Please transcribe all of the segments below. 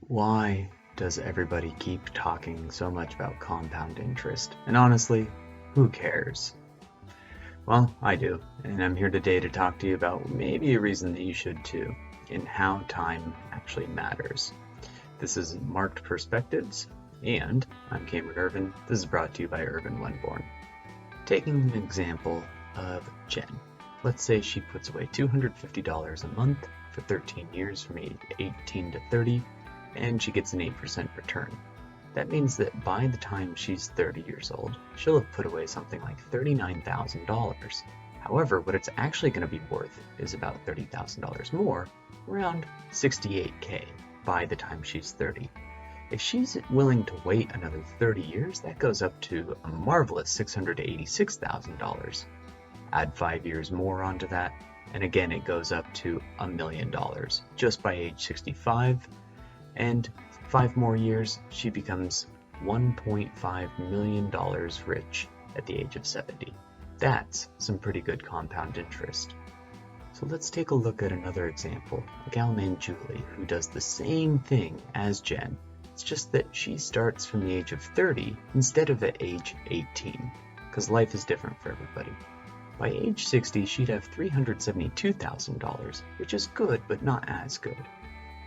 Why does everybody keep talking so much about compound interest? And honestly, who cares? Well, I do, and I'm here today to talk to you about maybe a reason that you should too, and how time actually matters. This is Marked Perspectives, and I'm Cameron Irvin. This is brought to you by Irvin Wenborn. Taking an example of Jen. Let's say she puts away $250 a month for 13 years from age 18 to 30, and she gets an 8% return. That means that by the time she's 30 years old, she'll have put away something like $39,000. However, what it's actually going to be worth is about $30,000 more, around $68K by the time she's 30. If she's willing to wait another 30 years, that goes up to a marvelous $686,000. Add 5 years more onto that, and again it goes up to $1 million just by age 65. And 5 more years, she becomes $1.5 million rich at the age of 70. That's some pretty good compound interest. So let's take a look at another example, a gal named Julie who does the same thing as Jen. It's just that she starts from the age of 30 instead of at age 18, because life is different for everybody. By age 60, she'd have $372,000, which is good, but not as good.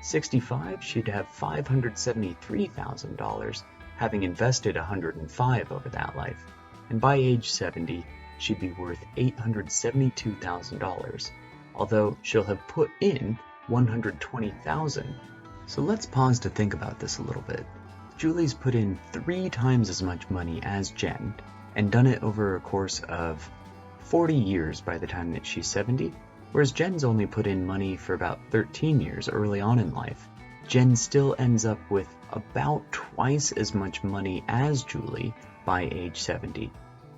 65, she'd have $573,000, having invested $105,000 over that life. And by age 70, she'd be worth $872,000, although she'll have put in $120,000. So let's pause to think about this a little bit. Julie's put in 3 times as much money as Jen, and done it over a course of 40 years by the time that she's 70. Whereas Jen's only put in money for about 13 years early on in life. Jen still ends up with about twice as much money as Julie by age 70.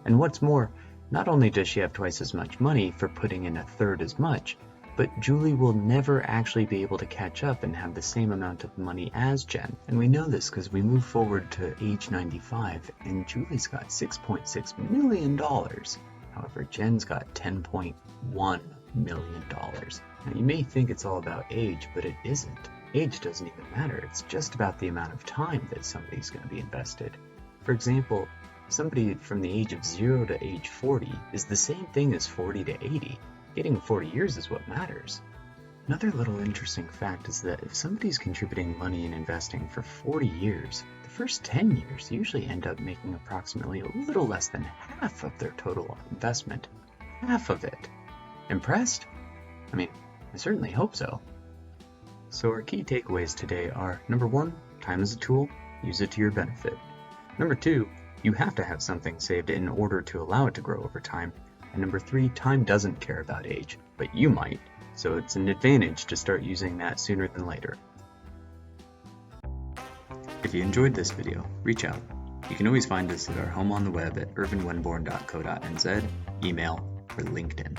And what's more, not only does she have twice as much money for putting in a third as much, but Julie will never actually be able to catch up and have the same amount of money as Jen. And we know this because we move forward to age 95 and Julie's got $6.6 million. However, Jen's got $10.1 million. Now you may think it's all about age, but it isn't. Age doesn't even matter. It's just about the amount of time that somebody's going to be invested. For example, somebody from the age of 0 to age 40 is the same thing as 40 to 80. Getting 40 years is what matters. Another little interesting fact is that if somebody's contributing money and investing for 40 years, the first 10 years usually end up making approximately a little less than half of their total investment. Half of it. Impressed? I mean, I certainly hope so. So our key takeaways today are, number 1, time is a tool, use it to your benefit. Number 2, you have to have something saved in order to allow it to grow over time. And number 3, time doesn't care about age, but you might, so it's an advantage to start using that sooner than later. If you enjoyed this video, reach out. You can always find us at our home on the web at irvinwenborn.co.nz, email, or LinkedIn.